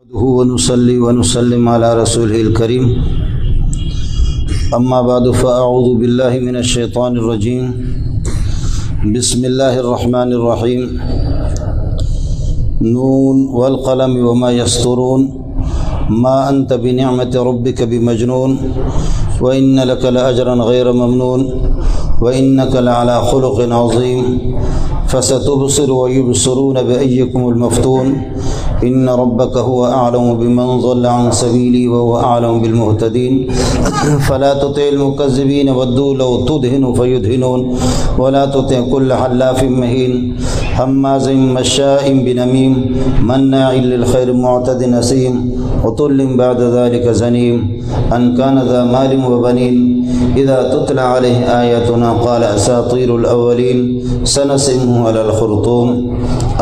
نحمده ونصلي ونسلم على رسوله الكريم أما بعد فأعوذ بالله من الشيطان الرجيم بسم الله الرحمن الرحيم نون والقلم وما يسطرون ما أنت بنعمة ربك بمجنون وإن لك لأجرا غير ممنون وإنك لعلى خلق عظيم فستبصر ويبصرون بأيكم المفتون إن ربك هو أعلم بمن ضل عن سبيله وهو أعلم بالمهتدين فلا تطع المكذبين ودوا لو تدهن فيدهنون ولا تطع كل حلاف مهين هماز مشاء بنميم مناع للخير معتد أثيم عتل بعد ذلك زنيم أن كان ذا مال وبنين إذا تتلى عليه آياتنا قال أساطير الأولين سنسمه على الخرطوم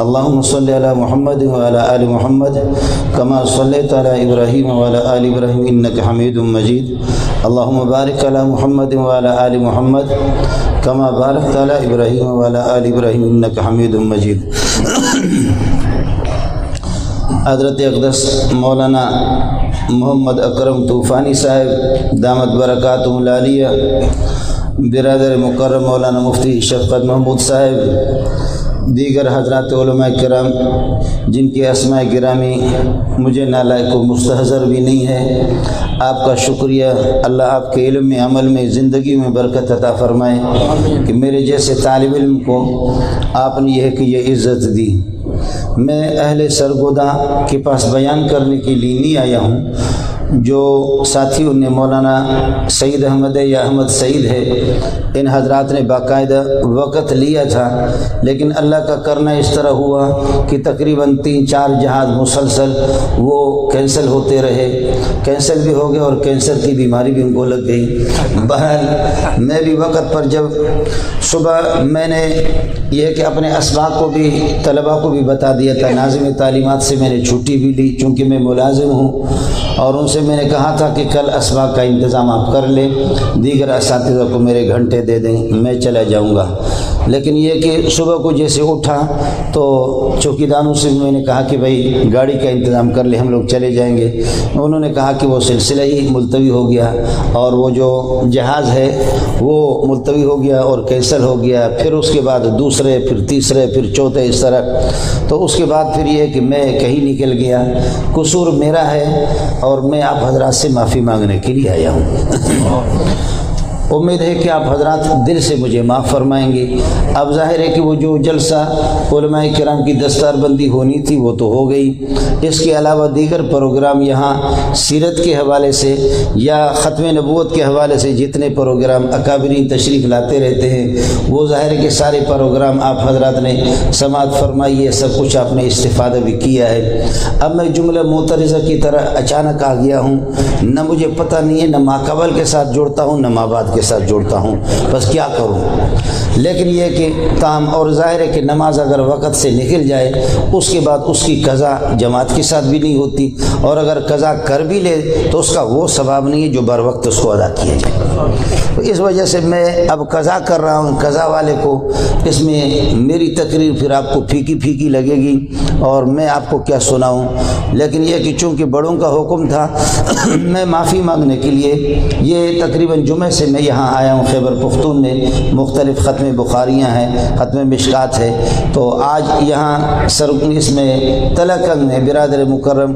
اللهم صل على محمد وعلى آل محمد كما صليت على إبراهيم وعلى آل إبراهيم إنك حميد مجيد اللهم بارك على محمد وعلى آل محمد كما باركت على إبراهيم وعلى آل إبراهيم إنك حميد مجيد حضرت اقدس مولانا محمد اکرم طوفانی صاحب دامت برکاتہ العالیہ، برادر مکرم مولانا مفتی شفقت محمود صاحب، دیگر حضرات علماء کرام جن کی اسماء گرامی مجھے نالائق و مستحضر بھی نہیں ہے، آپ کا شکریہ۔ اللہ آپ کے علم میں، عمل میں، زندگی میں برکت عطا فرمائے کہ میرے جیسے طالب علم کو آپ نے یہ کہ یہ عزت دی۔ میں اہل سرگودا کے پاس بیان کرنے کے لیے نہیں آیا ہوں، جو ساتھیوں نے مولانا سعید احمد یا احمد سعید ہے، ان حضرات نے باقاعدہ وقت لیا تھا، لیکن اللہ کا کرنا اس طرح ہوا کہ تقریباً 3-4 جہاز مسلسل وہ کینسل ہوتے رہے، کینسل بھی ہو گئے اور کینسر کی بیماری بھی ان کو لگ گئی۔ بہرحال میں بھی وقت پر جب صبح میں نے یہ کہ اپنے اسباق کو بھی طلباء کو بھی بتا دیا تھا، ناظم تعلیمات سے میں نے چھٹی بھی لی چونکہ میں ملازم ہوں، اور ان سے میں نے کہا تھا کہ کل اسباق کا انتظام آپ کر لیں، دیگر اساتذہ کو میرے گھنٹے دے دیں، میں چلا جاؤں گا۔ لیکن یہ کہ صبح کو جیسے اٹھا تو چوکیداروں سے میں نے کہا کہ بھائی گاڑی کا انتظام کر لیں، ہم لوگ چلے جائیں گے۔ انہوں نے کہا کہ وہ سلسلہ ہی ملتوی ہو گیا، اور وہ جو جہاز ہے وہ ملتوی ہو گیا اور کینسل ہو گیا، پھر اس کے بعد دوسرے، پھر تیسرے، پھر چوتھے، اس طرح۔ تو اس کے بعد پھر یہ کہ میں کہیں نکل گیا، قصور میرا ہے اور میں آپ حضرات سے معافی مانگنے کے لیے آیا ہوں۔ امید ہے کہ آپ حضرات دل سے مجھے معاف فرمائیں گے۔ اب ظاہر ہے کہ وہ جو جلسہ علماء کرام کی دستار بندی ہونی تھی وہ تو ہو گئی، اس کے علاوہ دیگر پروگرام یہاں سیرت کے حوالے سے یا ختم نبوت کے حوالے سے جتنے پروگرام اکابرین تشریف لاتے رہتے ہیں، وہ ظاہر ہے کہ سارے پروگرام آپ حضرات نے سماعت فرمائی ہے، سب کچھ آپ نے استفادہ بھی کیا ہے۔ اب میں جملہ معترضہ کی طرح اچانک آ گیا ہوں، نہ مجھے پتہ نہیں ہے، نہ ماقبل کے ساتھ جوڑتا ہوں، نہ مابعد کے ساتھ جوڑتا ہوں، بس کیا کروں۔ لیکن یہ کہ تاہم اور ظاہر ہے کہ نماز اگر وقت سے نکل جائے اس کے بعد اس کی قضا جماعت کے ساتھ بھی نہیں ہوتی، اور اگر قضا کر بھی لے تو اس کا وہ ثواب نہیں ہے جو بر وقت اس کو ادا کیا جائے۔ تو اس وجہ سے میں اب قضا کر رہا ہوں، قضا والے کو اس میں میری تقریر پھر آپ کو پھیکی پھیکی لگے گی اور میں آپ کو کیا سناؤں۔ لیکن یہ کہ چونکہ بڑوں کا حکم تھا میں معافی مانگنے کے لیے یہ تقریباً جمعہ سے میں یہاں آیا ہوں۔ خیبر پختون میں مختلف ختم بخاریاں ہیں، ختم مشکات ہے، تو آج یہاں اس میں تلکنگ میں برادر مکرم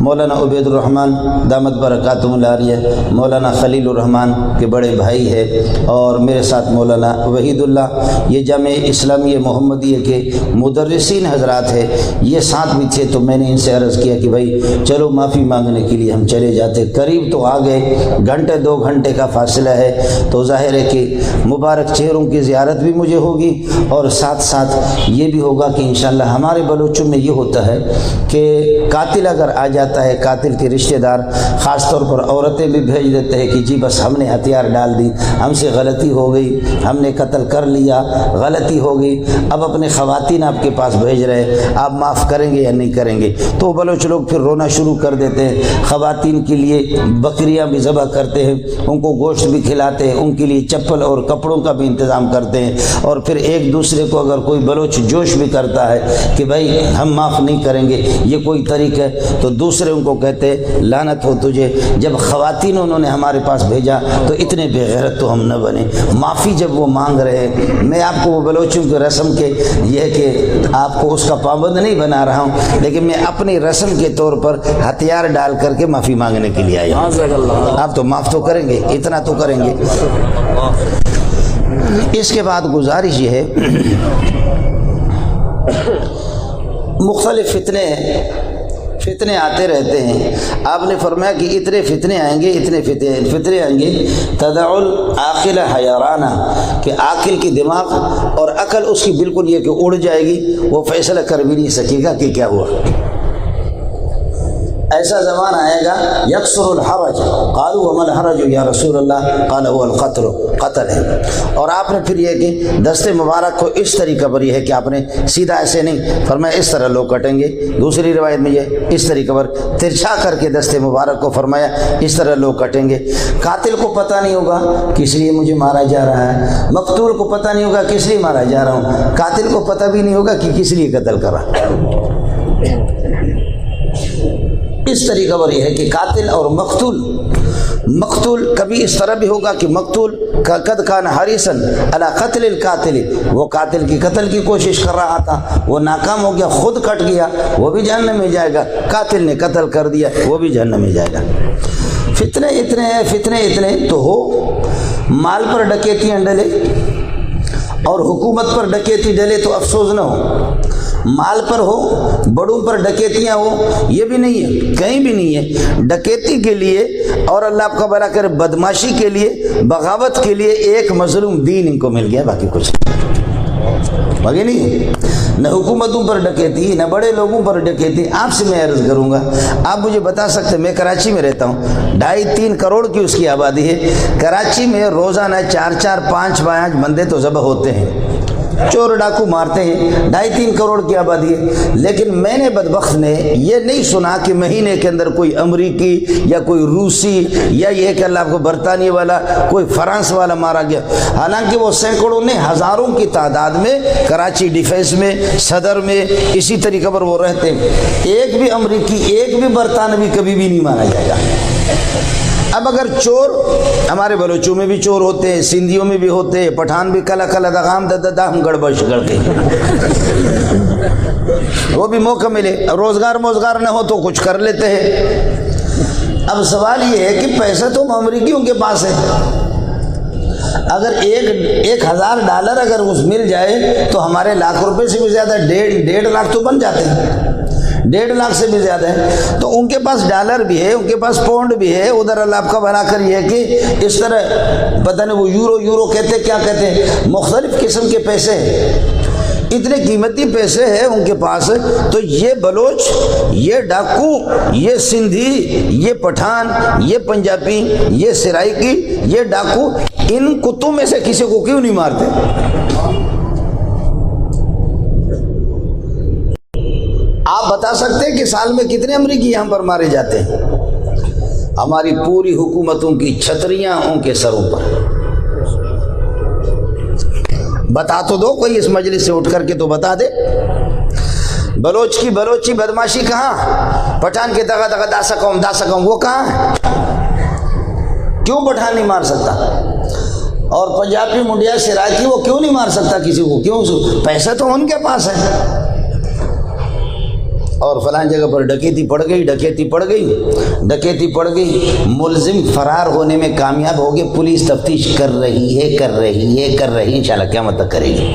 مولانا عبید الرحمن دامت برکاتہ العالیہ، مولانا خلیل الرحمن کے بڑے بھائی ہے، اور میرے ساتھ مولانا وحید اللہ، یہ جامع اسلامیہ محمدیہ کے مدرسین حضرات ہے، یہ ساتھ بھی تھے۔ تو میں نے ان سے عرض کیا کہ بھائی چلو معافی مانگنے کے لیے ہم چلے جاتے، قریب تو آ گئے، گھنٹے 2 گھنٹے کا فاصلہ ہے، تو ظاہر ہے کہ مبارک چہروں کی زیارت بھی مجھے ہوگی، اور ساتھ ساتھ یہ بھی ہوگا کہ انشاءاللہ ہمارے بلوچوں میں یہ ہوتا ہے کہ قاتل اگر آ جاتا ہے، قاتل کے رشتہ دار خاص طور پر عورتیں بھی بھیج دیتے ہیں کہ جی بس ہم نے ہتھیار ڈال دی، ہم سے غلطی ہو گئی، ہم نے قتل کر لیا، غلطی ہو گئی، اب اپنے خواتین آپ کے پاس بھیج رہے، آپ معاف کریں گے یا نہیں کریں گے؟ تو بلوچ لوگ پھر رونا شروع کر دیتے ہیں، خواتین کے لیے بکریاں بھی ذبح کرتے ہیں، ان کو گوشت بھی کھلاتے کھلاتے ہیں، ان کے لیے چپل اور کپڑوں کا بھی انتظام کرتے ہیں، اور پھر ایک دوسرے کو اگر کوئی بلوچ جوش بھی کرتا ہے کہ بھائی ہم معاف نہیں کریں گے، یہ کوئی طریقہ ہے، تو دوسرے ان کو کہتے ہیں لعنت ہو تجھے، جب خواتین انہوں نے ہمارے پاس بھیجا تو اتنے بے غیرت تو ہم نہ بنے۔ معافی جب وہ مانگ رہے ہیں، میں آپ کو وہ بلوچوں کی رسم کے یہ کہ آپ کو اس کا پابند نہیں بنا رہا ہوں، لیکن میں اپنی رسم کے طور پر ہتھیار ڈال کر کے معافی مانگنے کے لیے آیا ہوں۔ آپ تو معاف تو کریں گے، اتنا تو کریں گے۔ اس کے بعد گزارش یہ ہے، مختلف فتنے آتے رہتے ہیں۔ آپ نے فرمایا کہ اتنے فتنے آئیں گے، اتنے فتنے آئیں گے، تدع العاقل حیرانہ، کہ عاقل کی دماغ اور عقل اس کی بالکل یہ کہ اڑ جائے گی، وہ فیصلہ کر بھی نہیں سکے گا کہ کیا ہوا۔ ایسا زمانہ آئے گا یکثر الحرج، قالوا وما الحرج یا رسول اللہ، قال هو القتل، قتل ہے۔ اور آپ نے پھر یہ کہ دست مبارک کو اس طریقہ پر یہ ہے کہ آپ نے سیدھا ایسے نہیں فرمایا اس طرح لوگ کٹیں گے، دوسری روایت میں یہ اس طریقہ پر ترچھا کر کے دست مبارک کو فرمایا اس طرح لوگ کٹیں گے۔ قاتل کو پتہ نہیں ہوگا کس لیے مجھے مارا جا رہا ہے، مقتول کو پتہ نہیں ہوگا کس لیے مارا جا رہا ہوں، قاتل کو پتہ بھی نہیں ہوگا کہ کس لیے قتل کرا۔ اس طریقہ پر یہ ہے کہ قاتل اور مقتول کبھی اس طرح بھی ہوگا کہ مقتول قد کان حریصا علی قتل القاتل، وہ قاتل کی قتل کی کوشش کر رہا تھا، وہ ناکام ہو گیا، خود کٹ گیا، وہ بھی جہنم میں جائے گا، قاتل نے قتل کر دیا، وہ بھی جہنم میں جائے گا۔ فتنے اتنے تو ہو، مال پر ڈکیتیاں ڈلے اور حکومت پر ڈکیتی ڈلے تو افسوس نہ ہو، مال پر ہو، بڑوں پر ڈکیتیاں ہو، یہ بھی نہیں ہے، کہیں بھی نہیں ہے۔ ڈکیتی کے لیے اور اللہ آپ کا بھلا کرے بدماشی کے لیے، بغاوت کے لیے ایک مظلوم دین ان کو مل گیا، باقی کچھ باقی نہیں، نہ حکومتوں پر ڈکیتی، نہ بڑے لوگوں پر ڈکیتی۔ آپ سے میں عرض کروں گا، آپ مجھے بتا سکتے، میں کراچی میں رہتا ہوں، 2.5-3 کروڑ کی اس کی آبادی ہے، کراچی میں روزانہ 4-5 بندے تو ذبح ہوتے ہیں، چور ڈاکو مارتے ہیں، 2.5-3 کروڑ کی آبادی ہے، لیکن میں نے بدبخت نے یہ نہیں سنا کہ مہینے کے اندر کوئی امریکی یا کوئی روسی یا یہ کہ اللہ کو برطانیہ والا، کوئی فرانس والا مارا گیا، حالانکہ وہ سینکڑوں نے ہزاروں کی تعداد میں کراچی ڈیفینس میں، صدر میں اسی طریقے پر وہ رہتے ہیں، ایک بھی امریکی، ایک بھی برطانوی کبھی بھی نہیں مارا جائے گا۔ اب اگر چور، ہمارے بلوچوں میں بھی چور ہوتے ہیں، سندھیوں میں بھی ہوتے ہیں، پٹھان بھی کلا کلا دغام ددا ہم گڑبڑ شکڑ کے، وہ بھی موقع ملے، روزگار نہ ہو تو کچھ کر لیتے ہیں۔ اب سوال یہ ہے کہ پیسہ تو امریکیوں کے پاس ہے، اگر 1,000 اگر اس مل جائے تو ہمارے لاکھ روپے سے بھی زیادہ، 1.5 لاکھ تو بن جاتے ہیں، 1.5 لاکھ سے بھی زیادہ ہے، تو ان کے پاس ڈالر بھی ہے، ان کے پاس پاؤنڈ بھی ہے، ادھر اللہ آپ کا بنا کر یہ ہے کہ اس طرح پتہ نہیں وہ یورو کہتے کیا کہتے ہیں، مختلف قسم کے پیسے، اتنے قیمتی پیسے ہیں ان کے پاس، تو یہ بلوچ، یہ ڈاکو، یہ سندھی، یہ پٹھان، یہ پنجابی، یہ سرائکی، یہ ڈاکو، ان کتوں میں سے کسی کو کیوں نہیں مارتے؟ آپ بتا سکتے ہیں کہ سال میں کتنے امریکی یہاں پر مارے جاتے ہیں؟ ہماری پوری حکومتوں کی چھتریاں ان کے سروں پر، بتا تو دو، کوئی اس مجلس سے اٹھ کر کے تو بتا دے۔ بلوچ کی بلوچی بدماشی کہاں؟ پٹھان کے دغا دغا داسا قوم وہ کہاں ہے؟ کیوں پٹھان نہیں مار سکتا؟ اور پنجابی منڈیا سرائکی وہ کیوں نہیں مار سکتا کسی کو؟ کیوں؟ پیسہ تو ان کے پاس ہے۔ اور فلاں جگہ پر ڈکیتی پڑ گئی، ملزم فرار ہونے میں کامیاب ہو گئے، پولیس تفتیش کر رہی ہے، انشاءاللہ قیامت تک کرے گی۔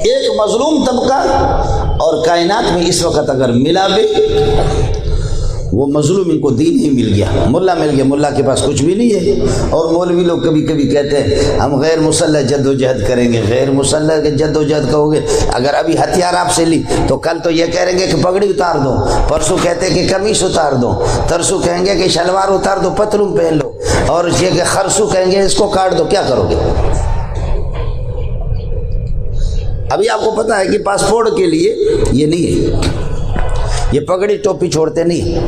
ایک مظلوم طبقہ اور کائنات میں اس وقت اگر ملا بھی، وہ مظلوم ان کو دین ہی مل گیا، ملا کے پاس کچھ بھی نہیں ہے۔ اور مولوی لوگ کبھی کہتے ہیں ہم غیر مسلح جد و جہد کریں گے، غیر مسلح جد و جہد کہو گے، اگر ابھی ہتھیار آپ سے لی تو کل تو یہ کہیں گے کہ پگڑی اتار دو، پرسوں کہتے ہیں کہ قمیص اتار دو، ترسوں کہیں گے کہ شلوار اتار دو، پتلون پہن لو، اور یہ کہ خرسوں کہیں گے اس کو کاٹ دو، کیا کرو گے؟ ابھی آپ کو پتا ہے کہ پاسپورٹ کے لیے یہ نہیں ہے، یہ پگڑی ٹوپی چھوڑتے نہیں،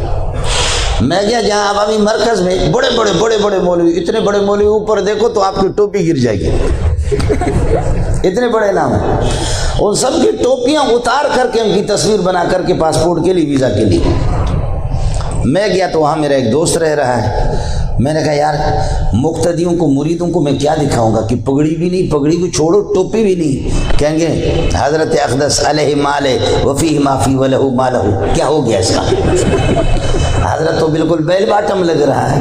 میں گیا جہاں عوامی مرکز میں بڑے بڑے مولوی، اتنے بڑے مولوی، اوپر دیکھو تو آپ کی ٹوپی گر جائے گی، اتنے بڑے نام ہیں، ان سب کی ٹوپیاں اتار کر کے ان کی تصویر بنا کر کے پاسپورٹ کے لیے، ویزا کے لیے۔ میں گیا تو وہاں میرا ایک دوست رہ رہا ہے، میں نے کہا یار مقتدیوں کو، مریدوں کو میں کیا دکھاؤں گا کہ پگڑی بھی نہیں، پگڑی کو چھوڑو ٹوپی بھی نہیں، کہیں گے حضرت اقدس علیہ مال وفیہ ما فی ولہ ما لہ، کیا ہو گیا اس کا؟ حضرت تو بالکل بیل باٹم لگ رہا ہے۔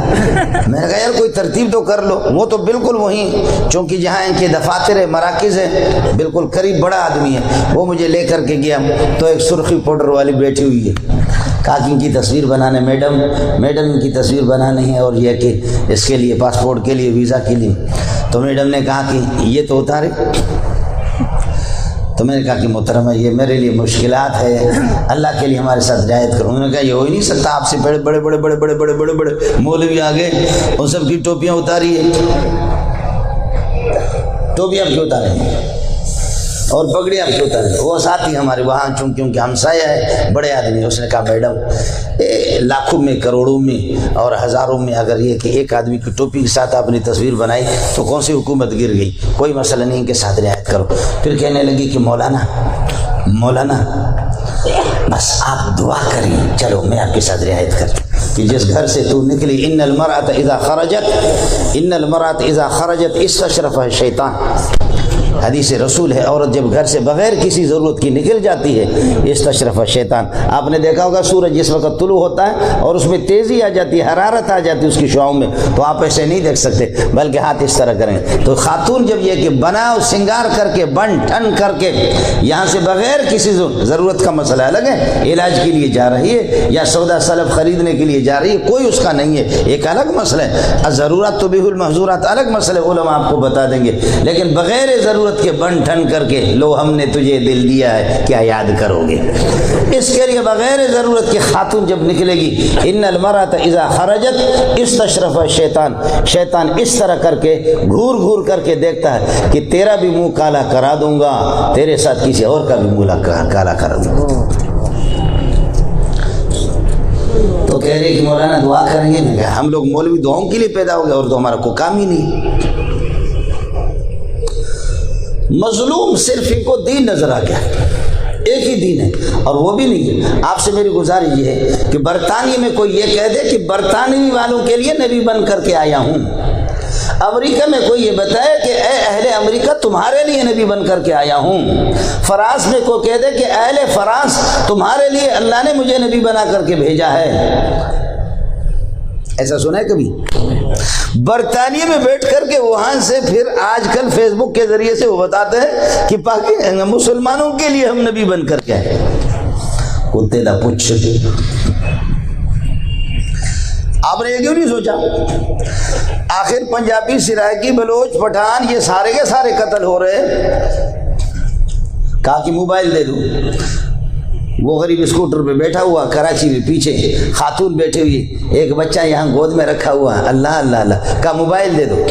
میں نے کہا یار کوئی ترتیب تو کر لو۔ وہ تو بالکل وہیں، چونکہ جہاں ان کے دفاتر مراکز ہیں، بالکل قریب بڑا آدمی ہے، وہ مجھے لے کر کے گیا تو ایک سرخی پاؤڈر والی بیٹھی ہوئی ہے، کہا کہ ان کی تصویر بنانے، میڈم ان کی تصویر بنانی ہے، اور یہ کہ اس کے لیے پاسپورٹ کے لیے، ویزا کے لیے۔ تو میڈم نے کہا کہ یہ تو اتارے۔ تو میں نے کہا کہ محترمہ یہ میرے لیے مشکلات ہے، اللہ کے لیے ہمارے ساتھ رعایت کرو۔ انہوں نے کہا یہ ہو ہی نہیں سکتا، آپ سے بڑے مولوی آ گئے، ان سب کی ٹوپیاں اتاری ہے، ٹوپیاں کیوں اتاریں اور پگڑیاں کیوں اتاریں؟ وہ ساتھی ہمارے وہاں چونکہ ان کے ہمسایہ ہے، بڑے آدمی، اس نے کہا میڈم لاکھوں میں، کروڑوں میں اور ہزاروں میں اگر یہ کہ ایک آدمی کی ٹوپی کے ساتھ اپنی تصویر بنائی تو کون سی حکومت گر گئی؟ کوئی مسئلہ نہیں، ان کے ساتھ رعایت کرو۔ پھر کہنے لگی کہ مولانا بس آپ دعا کریں، چلو میں آپ کے ساتھ رعایت کرتی کہ جس گھر سے تو نکلی، ان المرأة اذا خرجت استشرفها الشیطان، حدیث رسول ہے، عورت جب گھر سے بغیر کسی ضرورت کی نکل جاتی ہے، استشرف شیطان۔ آپ نے دیکھا ہوگا سورج جس وقت طلوع ہوتا ہے اور اس میں تیزی آ جاتی ہے، حرارت آ جاتی ہے اس کی شعاؤں میں، تو آپ ایسے نہیں دیکھ سکتے بلکہ ہاتھ اس طرح کریں۔ تو خاتون جب یہ کہ بناؤ سنگار کر کے، بن ٹھن کر کے یہاں سے بغیر کسی ضرورت کا مسئلہ الگ ہے، علاج کے لیے جا رہی ہے یا سودا سلب خریدنے کے لیے جا رہی ہے، کوئی اس کا نہیں ہے، ایک الگ مسئلہ ہے۔ ضرورت تبیح المحظورات الگ مسئلہ، علماء آپ کو بتا دیں گے، لیکن بغیر ضرورت کے بن ٹھن کر کے لو ہم نے تجھے دل دیا ہے کیا یاد کرو گے؟ اس کے لیے بغیر ضرورت کی خاتون جب نکلے گی، ان المرأة اذا خرجت استشرف الشیطان، شیطان اس طرح کر کے گھور کر کے دیکھتا ہے کہ تیرا بھی منہ کالا کرا دوں گا، تیرے ساتھ کسی اور کا بھی منہ کالا کرا دوں گا۔ تو کہہ رہے کہ مولانا دعا کریں گے، ہم لوگ مولوی دعاؤں کے لیے پیدا ہو گئے اور تو ہمارا کوئی کام ہی نہیں۔ مظلوم صرف ان کو دین نظر آ گیا، ایک ہی دین ہے، اور وہ بھی نہیں۔ آپ سے میری گزارش یہ ہے کہ برطانیہ میں کوئی یہ کہہ دے کہ برطانوی والوں کے لیے نبی بن کر کے آیا ہوں، امریکہ میں کوئی یہ بتائے کہ اے اہل امریکہ تمہارے لیے نبی بن کر کے آیا ہوں، فرانس میں کوئی کہہ دے کہ اہل فرانس تمہارے لیے اللہ نے مجھے نبی بنا کر کے بھیجا ہے۔ ایسا سنا ہے کبھی؟ برطانیہ میں بیٹھ کر کے وہاں سے پھر آج کل فیس بک کے ذریعے سے وہ بتاتے ہیں کہ مسلمانوں کے لیے ہم نبی بن کر کے آئے۔ کتے دا پوچھ، آپ نے یہ کیوں نہیں سوچا؟ آخر پنجابی، سرائکی، بلوچ، پٹھان یہ سارے کے سارے قتل ہو رہے، کہا کہ موبائل دے دوں، وہ غریب اسکوٹر پہ بیٹھا ہوا، کراچی میں پیچھے خاتون بیٹھے ہوئی، ایک بچہ یہاں گود میں رکھا ہوا، اللہ کا موبائل دے دو۔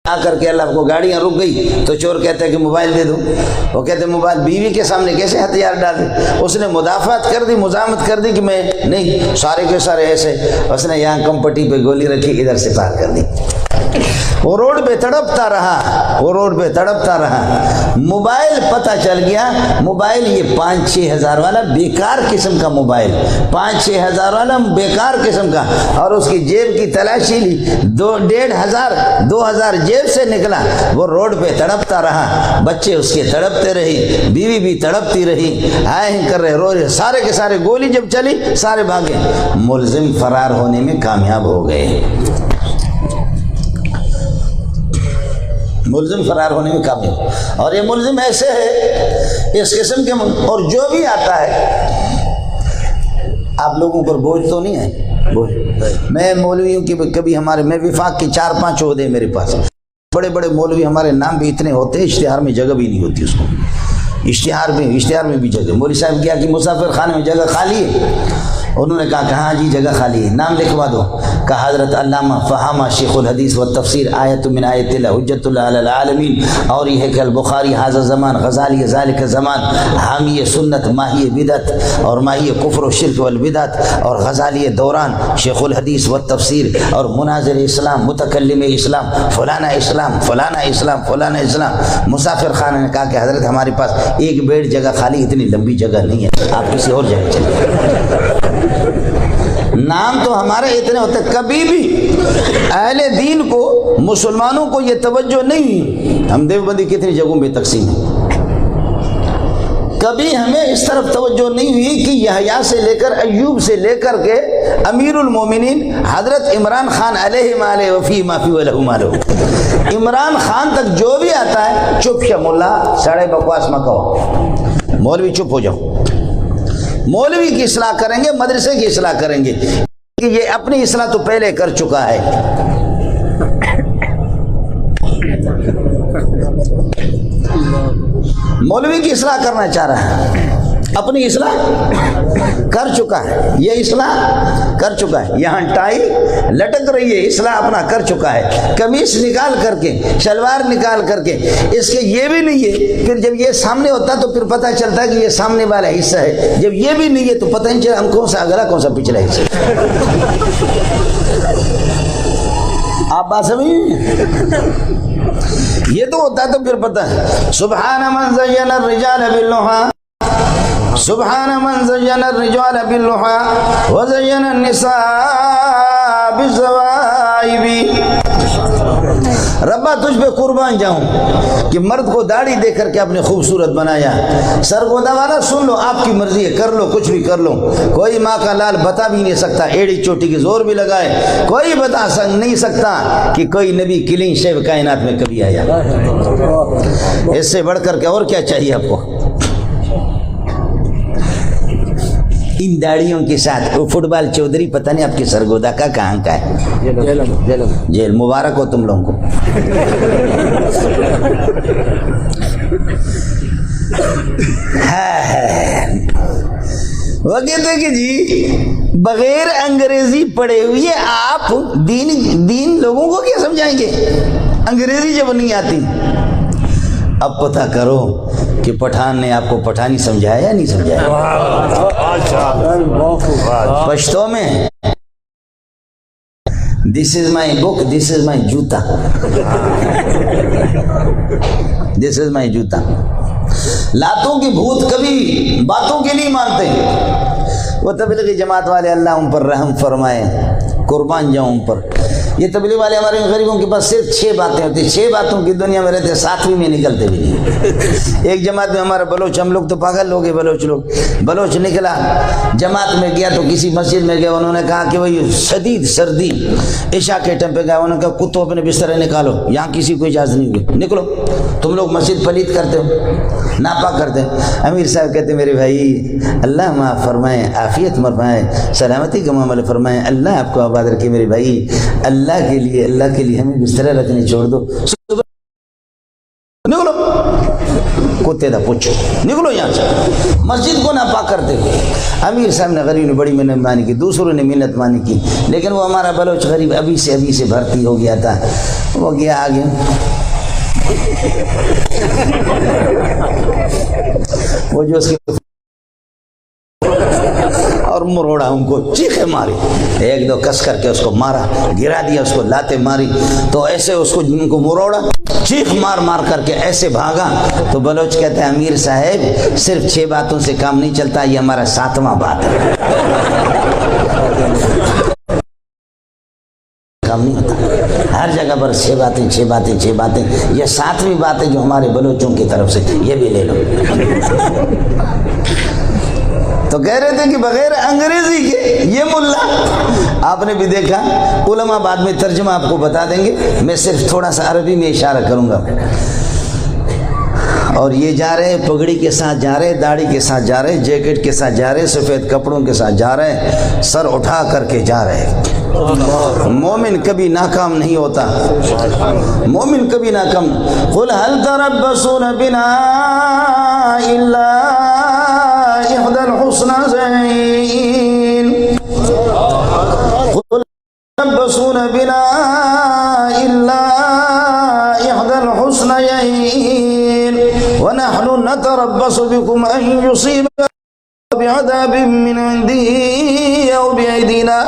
آ کر کے اللہ کو گاڑیاں رک گئی تو چور کہتے ہیں کہ موبائل دے دو، وہ کہتے ہیں موبائل، بیوی کے سامنے کیسے ہتھیار ڈالے؟ اس نے مدافعت کر دی، مزاحمت کر دی کہ میں نہیں، سارے کے سارے ایسے، اس نے یہاں کمپٹی پہ گولی رکھی، ادھر سے پار کر دی۔ وہ روڈ پہ تڑپتا رہا، موبائل پتہ چل گیا، موبائل یہ 5-6 ہزار والا بیکار قسم کا موبائل، 5-6 ہزار والا بیکار قسم کا، اور اس کی جیب کی تلاشی لی، 2,500 جیب سے نکلا۔ وہ روڈ پہ تڑپتا رہا، بچے اس کے تڑپتے رہی، بیوی بھی تڑپتی رہی، آئے کر رہے، رو رہے، سارے کے سارے گولی جب چلی سارے بھاگے، ملزم فرار ہونے میں کامیاب ہو گئے، ملزم فرار ہونے میں کامیاب۔ اور یہ ملزم ایسے ہے اس قسم کے، اور جو بھی آتا ہے آپ لوگوں پر بوجھ تو نہیں ہے؟ میں مولویوں کی کبھی میں وفاق کی 4-5 عہدے میرے پاس، بڑے مولوی ہمارے نام بھی اتنے ہوتے ہیں، اشتہار میں جگہ بھی نہیں ہوتی اس کو، اشتہار میں بھی جگہ، مولوی صاحب کیا کہ مسافر خانے میں جگہ خالی ہے، انہوں نے کہا کہ ہاں جی جگہ خالی ہے، نام لکھوا دو۔ کہا حضرت علامہ فہامہ شیخ الحدیث و تفسیر آیت من آیت اللہ حجت اللہ علی العالمین، اور یہ ہے کہ البخاری حاضر زمان، غزالی ذالک زمان، حامی سنت ماہی بدعت اور ماہی کفر و شرک والبدعت، اور غزالی دوران شیخ الحدیث و تفسیر، اور مناظر اسلام، متکلم اسلام، فلانا اسلام، فلانا اسلام، فلانا اسلام۔ مسافر خان نے کہا کہ حضرت ہمارے پاس ایک بیڈ جگہ خالی، اتنی لمبی جگہ نہیں ہے، آپ کسی اور جگہ چلیں۔ نام تو ہمارے اتنے ہوتے، کبھی بھی اہل دین کو، مسلمانوں کو یہ توجہ نہیں، ہم دیوبندی کتنی جگہوں میں تقسیم ہیں، کبھی ہمیں اس طرف توجہ نہیں ہوئی کہ یحییٰ سے لے کر ایوب سے لے کر کے امیر المومنین حضرت عمران خان علیہ مالہ وفی معافی ولہ مالہ، عمران خان تک جو بھی آتا ہے چپ شا ملا ساڑھے بکواس مت کہو، مولوی چپ ہو جاؤ، مولوی کی اصلاح کریں گے، مدرسے کی اصلاح کریں گے، کہ یہ اپنی اصلاح تو پہلے کر چکا ہے۔ مولوی کی اصلاح کرنا چاہ رہا ہے، اپنی اصلاح کر چکا ہے، یہ اصلاح کر چکا ہے، یہاں ٹائی لٹک رہی ہے، اصلاح اپنا کر چکا ہے، قمیص نکال کر کے، شلوار نکال کر کے، اس کے یہ بھی نہیں ہے، پھر جب یہ سامنے ہوتا تو پھر پتہ چلتا ہے کہ یہ سامنے والا حصہ ہے، جب یہ بھی نہیں ہے تو پتہ نہیں چلا ہم کون سا اگلا کون سا پچھلا حصہ۔ آپ بات سمجھیں؟ یہ تو ہوتا تو پھر پتہ ہے۔ سبحان من زین الرجال باللحى، سبحان من زین الرجال باللحى وزین النساء بالزوائب۔ ربا تجھ پہ قربان جاؤں کہ مرد کو داڑھی دے کر کے اپنے خوبصورت بنایا، سرگودا والا سن لو، آپ کی مرضی ہے، کر لو کچھ بھی کر لو، کوئی ماں کا لال بتا بھی نہیں سکتا، ایڑی چوٹی کی زور بھی لگائے، کوئی بتا نہیں سکتا کہ کوئی نبی کلین شیو کائنات میں کبھی آیا۔ اس سے بڑھ کر کے اور کیا چاہیے آپ کو؟ ان داڑیوں کے ساتھ وہ فٹ بال چودھری پتہ نہیں آپ کے سرگودا کا کہاں کا ہے، جیل مبارک ہو تم لوگوں کو۔ وہ کہتے ہیں کہ جی بغیر انگریزی پڑھے ہوئے آپ دین لوگوں کو کیا سمجھائیں گے، انگریزی جب نہیں آتی۔ اب پتہ کرو کہ پٹھان نے آپ کو پٹھانی سمجھایا یا نہیں سمجھایا؟ پشتو میں دس از مائی بک، دس از مائی جوتا، دس از مائی جوتا۔ لاتوں کی بھوت کبھی باتوں کی نہیں مانتے۔ وہ تبلیغی جماعت والے اللہ ان پر رحم فرمائے، قربان جاؤں ان پر۔ یہ تبلیغ والے ہمارے غریبوں کے پاس صرف 6 باتیں ہوتی ہیں، 6 باتوں کی دنیا میں رہتے، 7ویں میں نکلتے بھی نہیں۔ ایک جماعت میں ہمارا بلوچ، ہم لوگ تو پاگل لوگ ہیں، بلوچ لوگ، بلوچ نکلا جماعت میں گیا تو کسی مسجد میں گیا، انہوں نے کہا کہ وہی شدید سردی، عشاء کے ٹائم پہ گیا، انہوں نے کہا کتوں اپنے بسترے نکالو، یہاں کسی کو اجازت نہیں ہوئی، نکلو، تم لوگ مسجد پلید کرتے ہو، ناپاک کرتے ہیں۔ امیر صاحب کہتے ہیں میرے بھائی اللہ معاف فرمائے، عافیت فرمائے، سلامتی کا معاملہ فرمائے، اللہ آپ کو آباد رکھے میرے بھائی، اللہ کے لیے ہمیں بسترے رکھنے چھوڑ دو، نکلو کتے دا پوچھو، نکلو یہاں سے، مسجد کو ناپاک کرتے ہوئے۔ امیر صاحب نے غریب نے بڑی منت مانی کی، دوسروں نے منت مانی کی، لیکن وہ ہمارا بلوچ غریب ابھی سے بھرتی ہو گیا تھا، وہ گیا آگے، وہ جو اس کے اور مروڑا ان کو چیخیں ماری، ایک دو کس کر کے اس کو مارا، گرا دیا، اس کو لاتے ماری، تو ایسے اس کو جن کو مروڑا، چیخ مار کر کے ایسے بھاگا۔ تو بلوچ کہتے ہیں امیر صاحب صرف 6 باتوں سے کام نہیں چلتا، یہ ہمارا 7واں بات ہے، کام نہیں ہوتا، ہر جگہ پر 6 باتیں، یہ 7ویں بات ہے جو ہمارے بلوچوں کی طرف سے، یہ بھی لے لو۔ تو کہہ رہے تھے کہ بغیر انگریزی کے یہ ملا، آپ نے بھی دیکھا، علماء بعد میں ترجمہ آپ کو بتا دیں گے، میں صرف تھوڑا سا عربی میں اشارہ کروں گا۔ اور یہ جا رہے پگڑی کے ساتھ جا رہے، داڑھی کے ساتھ جا رہے، جیکٹ کے ساتھ جا رہے، سفید کپڑوں کے ساتھ جا رہے، سر اٹھا کر کے جا رہے۔ مومن کبھی ناکام نہیں ہوتا، مومن کبھی ناکام۔ قل هل تربصون بنا الا احدى الحسنيين يتربصون بنا إلا إحدى الحسنيين ونحن نتربص بكم أن يصيبكم بعذاب من عنده أو بأيدينا.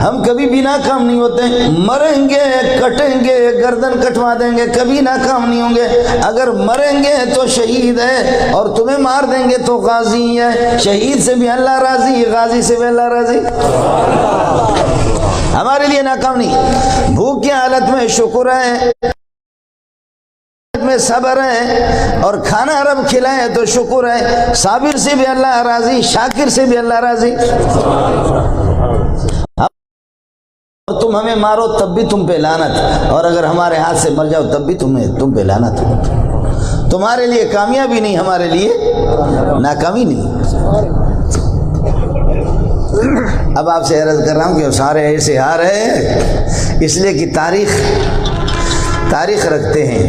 ہم کبھی بھی ناکام نہیں ہوتے، مریں گے کٹیں گے گردن کٹوا دیں گے، کبھی ناکام نہیں ہوں گے. اگر مریں گے تو شہید ہے اور تمہیں مار دیں گے تو غازی ہے. شہید سے بھی اللہ راضی، غازی سے بھی اللہ راضی. ہمارے لیے ناکام نہیں. بھوک کی حالت میں شکر ہے، میں صبر ہے اور کھانا رب کھلائے تو شکر ہے. صابر سے بھی اللہ راضی، شاکر سے بھی اللہ راضی. تم ہمیں مارو تب بھی تم پہ لعنت، اور اگر ہمارے ہاتھ سے مر جاؤ تب بھی تم پہ لعنت. تمہارے لیے کامیابی نہیں، ہمارے لیے ناکامی نہیں. اب آپ سے عرض کر رہا ہوں کہ سارے ایسے ہار ہیں اس لیے کہ تاریخ رکھتے ہیں،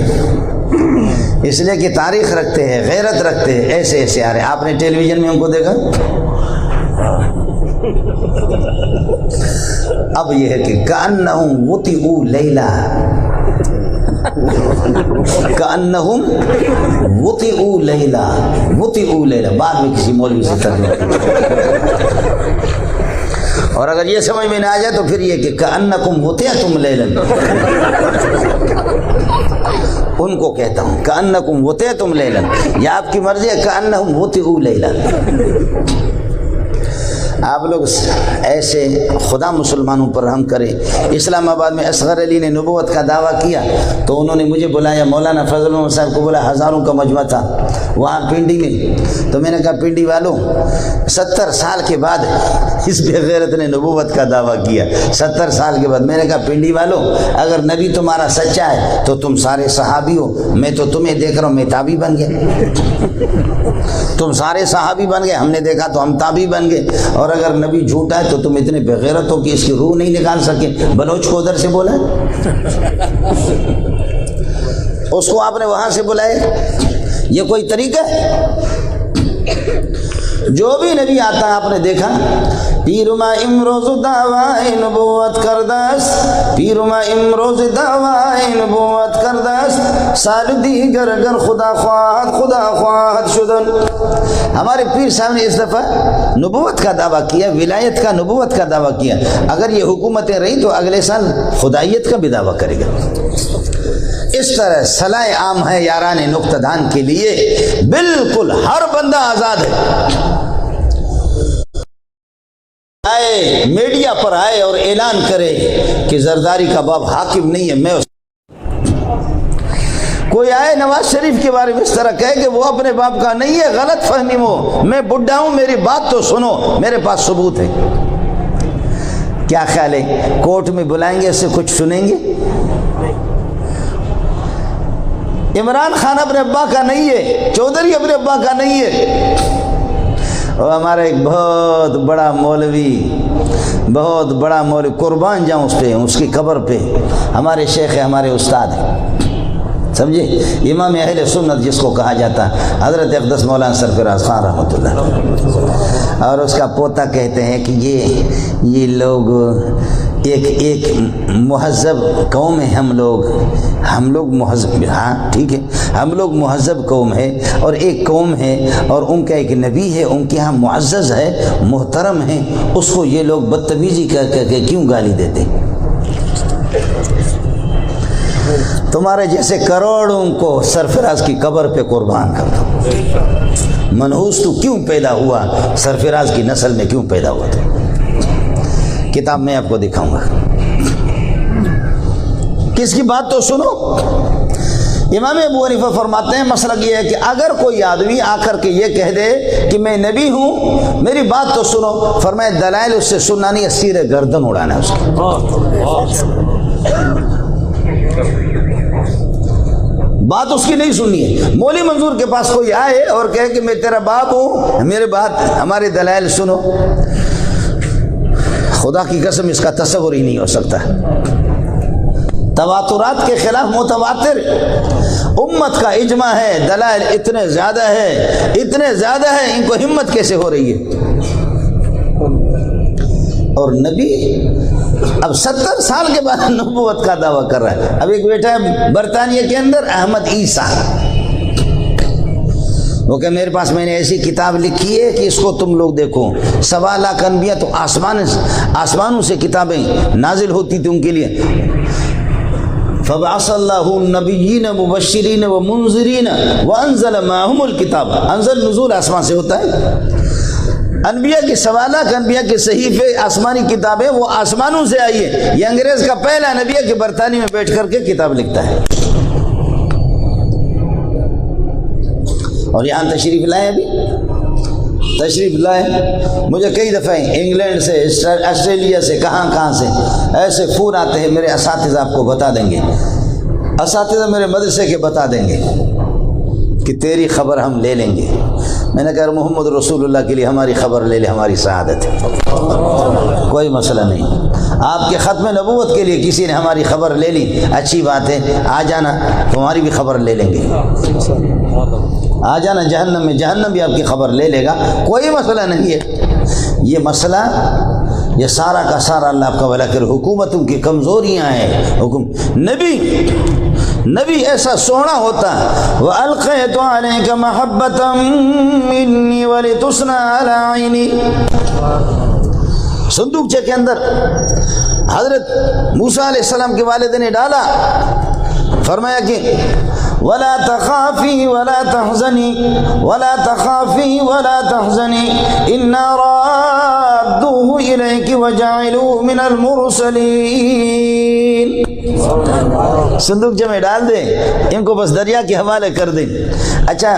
اس لیے کہ تاریخ رکھتے ہیں، غیرت رکھتے ہیں. ایسے ایسے آ رہے ہیں. آپ نے ٹیلی ویژن میں ان کو دیکھا؟ اب یہ ہے کہ کأنہم وطئوا لیلا، کأنہم وطئوا لیلا، وطئوا لیلا بعد میں کسی مولوی سے ترجمہ. اور اگر یہ سمجھ میں نہ آ جائے تو پھر یہ کہ کأنکم وطئتم لیلا، ان کو کہتا ہوں کأنکم وطئتم لیلا، یا آپ کی مرضی ہے کأنہم وطئوا لیلا. آپ لوگ ایسے خدا مسلمانوں پر رحم کرے. اسلام آباد میں اصغر علی نے نبوت کا دعویٰ کیا تو انہوں نے مجھے بلایا، مولانا فضل محمد صاحب کو بولا، ہزاروں کا مجمع تھا وہاں پنڈی میں. تو میں نے کہا پنڈی والوں 70 سال کے بعد اس بے غیرت نے نبوت کا دعویٰ کیا. 70 سال کے بعد میں نے کہا پنڈی والوں اگر نبی تمہارا سچا ہے تو تم سارے صحابی ہو. میں تو تمہیں دیکھ رہا ہوں میں تابعی بن گیا. تم سارے صحابی بن گئے، ہم نے دیکھا تو ہم تابعی بن گئے. اور اگر نبی جھوٹا ہے تو تم اتنے بغیرت ہو کہ اس کی روح نہیں نکال سکے. بلوچ کو ادھر سے بولا، اس کو آپ نے وہاں سے بلائے. یہ کوئی طریقہ ہے؟ جو بھی نبی آتا ہے آپ نے دیکھا پیرما امروز دعوی نبوت کردست، پیرما امروز دعوی نبوت کردست، سال دیگر اگر خدا خواہد شدن. ہمارے پیر صاحب نے اس دفعہ نبوت کا دعویٰ کیا، ولایت کا، نبوت کا دعویٰ کیا. اگر یہ حکومتیں رہی تو اگلے سال خدائیت کا بھی دعویٰ کرے گا. اس طرح صلاح عام ہے یاران نقطہ دان کے لیے، بالکل ہر بندہ آزاد ہے. آئے میڈیا پر آئے اور اعلان کرے کہ زرداری کا باپ حاکم نہیں ہے. میں کوئی آئے نواز شریف کے بارے میں اس طرح کہے کہ وہ اپنے باپ کا نہیں ہے، غلط فہمی. میں بڈھا ہوں، میری بات تو سنو، میرے پاس ثبوت ہے. کیا خیال ہے کورٹ میں بلائیں گے اس سے کچھ سنیں گے؟ عمران خان اپنے ابا کا نہیں ہے، چودھری اپنے ابا کا نہیں ہے. اور ہمارا ایک بہت بڑا مولوی قربان جاؤں اس پہ، اس کی قبر پہ. ہمارے شیخ ہے، ہمارے استاد ہیں، سمجھے، امام اہل سنت جس کو کہا جاتا ہے، حضرت اقدس مولانا سرفراز خان رحمۃ اللہ. اور اس کا پوتا کہتے ہیں کہ یہ لوگ ایک مہذب قوم ہے. ہم لوگ مہذب، ہاں ٹھیک ہے، ہم لوگ مہذب قوم ہے اور ایک قوم ہے اور ان کا ایک نبی ہے، ان کے ہاں معزز ہے، محترم ہے. اس کو یہ لوگ بدتمیزی کر کے کیوں گالی دیتے؟ تمہارے جیسے کروڑوں کو سرفراز کی قبر پہ قربان کر دو. منحوس تو کیوں پیدا ہوا؟ سرفراز کی نسل میں کیوں پیدا ہوا تھا؟ کتاب میں آپ کو دکھاؤں گا. کس کی بات تو سنو. امام ابو حنیفہ فرماتے ہیں مسلک یہ ہے کہ اگر کوئی آدمی آ کر کے یہ کہہ دے کہ میں نبی ہوں، میری بات تو سنو، فرمائے دلائل اس سے سننا نہیں، اسیر گردن اڑانا ہے اس کی. بات اس کی نہیں سننی ہے. مولوی منظور کے پاس کوئی آئے اور کہے کہ میں تیرا باپ ہوں، میرے بات ہمارے دلائل سنو، خدا کی قسم اس کا تصور ہی نہیں ہو سکتا. تواترات کے خلاف متواتر امت کا اجماع ہے، دلائل اتنے زیادہ ہے ان کو ہمت کیسے ہو رہی ہے؟ اور نبی اب 70 سال کے بعد نبوت کا دعویٰ کر رہا ہے. اب ایک بیٹا ہے برطانیہ کے اندر احمد عیسیٰ، وہ کہ میرے پاس میں نے ایسی کتاب لکھی ہے کہ اس کو تم لوگ دیکھو. 1.25 لاکھ انبیاء تو آسمانوں سے کتابیں نازل ہوتی تھی ان کے لیے. فبعث اللہ النبیین مبشرین ومنذرین وانزل معهم الکتاب. انزل نزول آسمان سے ہوتا ہے. انبیاء کی 1.25 لاکھ انبیاء کے صحیفے آسمانی کتابیں وہ آسمانوں سے آئی ہے. یہ انگریز کا پہلا نبی ہے کہ برطانیہ میں بیٹھ کر کے کتاب لکھتا ہے اور یہاں تشریف لائے. ابھی تشریف لائے. مجھے کئی دفعہ انگلینڈ سے آسٹریلیا سے کہاں سے ایسے فون آتے ہیں. میرے اساتذہ آپ کو بتا دیں گے، اساتذہ میرے مدرسے کے بتا دیں گے کہ تیری خبر ہم لے لیں گے. میں نے کہا محمد رسول اللہ کے لیے ہماری خبر لے لے، ہماری سعادت ہے، کوئی مسئلہ نہیں. آپ کے ختم نبوت کے لیے کسی نے ہماری خبر لے لی، اچھی بات ہے، آ جانا تمہاری بھی خبر لے لیں گے. آ جانا جہنم میں، جہنم بھی آپ کی خبر لے لے گا، کوئی مسئلہ نہیں ہے. یہ مسئلہ یہ سارا کا سارا اللہ آپ کا بھلا کرے. حکومتوں کی کمزوریاں ہیں. نبی ایسا سونا ہوتا. وَأَلْقَيْتُ عَلَيْكَ مَحَبَّةً مِّنِّي وَلِتُصْنَعَ عَلَىٰ عَيْنِي. صندوقچے کے اندر حضرت موسیٰ علیہ السلام کے والد نے ڈالا. فرمایا کہ وَلَا تَخَافِي وَلَا تَحْزَنِي وَلَا تَخَافِي وَلَا تَحْزَنِي إِنَّا رَادُّوهُ إِلَيْكِ وَجَعِلُوهُ مِنَ الْمُرْسَلِينَ. صندوق میں ڈال دیں، ان کو بس دریا کے حوالے کر دیں. اچھا